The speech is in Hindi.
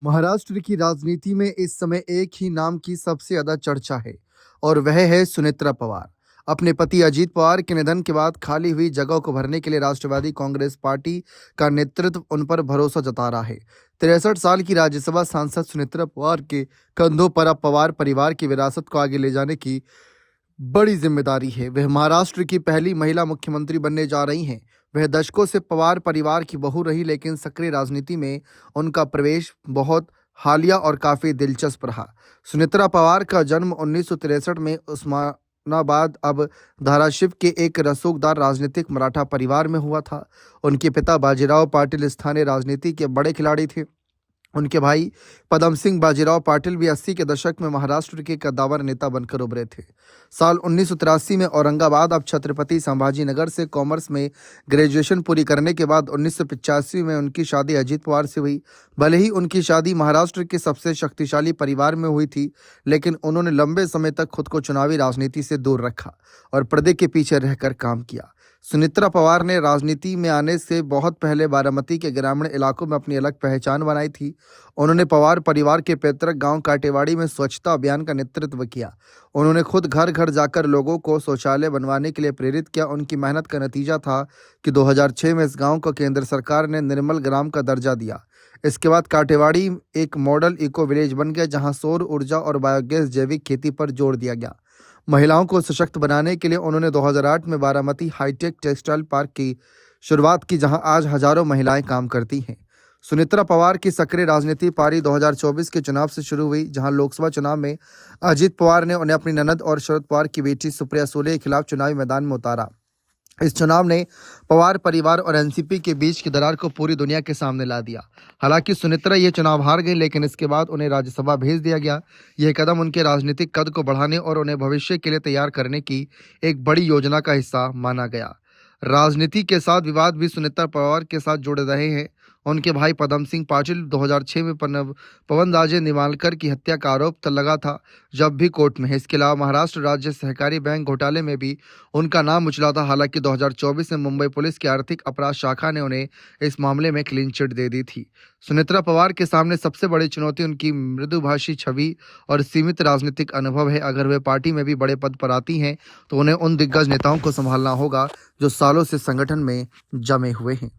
महाराष्ट्र की राजनीति में इस समय एक ही नाम की सबसे ज्यादा चर्चा है और वह है सुनेत्रा पवार। अपने पति अजीत पवार के निधन के बाद खाली हुई जगह को भरने के लिए राष्ट्रवादी कांग्रेस पार्टी का नेतृत्व उन पर भरोसा जता रहा है। 63 साल की राज्यसभा सांसद सुनेत्रा पवार के कंधों पर अब पवार परिवार की विरासत को आगे ले जाने की बड़ी जिम्मेदारी है। वह महाराष्ट्र की पहली महिला मुख्यमंत्री बनने जा रही हैं। वह दशकों से पवार परिवार की बहू रही, लेकिन सक्रिय राजनीति में उनका प्रवेश बहुत हालिया और काफी दिलचस्प रहा। सुनेत्रा पवार का जन्म 1963 में उस्मानाबाद अब धाराशिव के एक रसूखदार राजनीतिक मराठा परिवार में हुआ था। उनके पिता बाजीराव पाटिल स्थानीय राजनीति के बड़े खिलाड़ी थे। उनके भाई पदम सिंह बाजीराव पाटिल भी 80 के दशक में महाराष्ट्र के कद्दावर नेता बनकर उभरे थे। साल 1983 में औरंगाबाद अब छत्रपति संभाजी नगर से कॉमर्स में ग्रेजुएशन पूरी करने के बाद 1985 में उनकी शादी अजीत पवार से हुई। भले ही उनकी शादी महाराष्ट्र के सबसे शक्तिशाली परिवार में हुई थी, लेकिन उन्होंने लंबे समय तक खुद को चुनावी राजनीति से दूर रखा और पर्दे के पीछे रहकर काम किया। सुनेत्रा पवार ने राजनीति में आने से बहुत पहले बारामती के ग्रामीण इलाकों में अपनी अलग पहचान बनाई थी। उन्होंने पवार परिवार के पैतृक गांव काटेवाड़ी में स्वच्छता अभियान का नेतृत्व किया। उन्होंने खुद घर घर जाकर लोगों को शौचालय बनवाने के लिए प्रेरित किया। उनकी मेहनत का नतीजा था कि 2006 में इस गांव को केंद्र सरकार ने निर्मल ग्राम का दर्जा दिया। इसके बाद काटेवाड़ी एक मॉडल इको विलेज बन गया, जहां सौर ऊर्जा और बायोगैस जैविक खेती पर जोर दिया गया। महिलाओं को सशक्त बनाने के लिए उन्होंने 2008 में बारामती हाईटेक टेक्सटाइल पार्क की शुरुआत की, जहां आज हजारों महिलाएं काम करती हैं। सुनेत्रा पवार की सक्रिय राजनीति पारी 2024 के चुनाव से शुरू हुई, जहां लोकसभा चुनाव में अजीत पवार ने उन्हें अपनी ननद और शरद पवार की बेटी सुप्रिया सुले के खिलाफ चुनावी मैदान में उतारा। इस चुनाव ने पवार परिवार और एनसीपी के बीच की दरार को पूरी दुनिया के सामने ला दिया। हालांकि सुनेत्रा ये चुनाव हार गई, लेकिन इसके बाद उन्हें राज्यसभा भेज दिया गया। यह कदम उनके राजनीतिक कद को बढ़ाने और उन्हें भविष्य के लिए तैयार करने की एक बड़ी योजना का हिस्सा माना गया। राजनीति के साथ विवाद भी सुनेत्रा पवार के साथ जुड़े रहे हैं। उनके भाई पदम सिंह पाटिल 2006 में पवन राजे निमालकर की हत्या का आरोप लगा था, जब भी कोर्ट में है। इसके अलावा महाराष्ट्र राज्य सहकारी बैंक घोटाले में भी उनका नाम उछला था। हालांकि 2024 में मुंबई पुलिस की आर्थिक अपराध शाखा ने उन्हें इस मामले में क्लीन चिट दे दी थी। सुनेत्रा पवार के सामने सबसे बड़ी चुनौती उनकी मृदुभाषी छवि और सीमित राजनीतिक अनुभव है। अगर वे पार्टी में भी बड़े पद पर आती हैं, तो उन्हें उन दिग्गज नेताओं को संभालना होगा जो सालों से संगठन में जमे हुए हैं।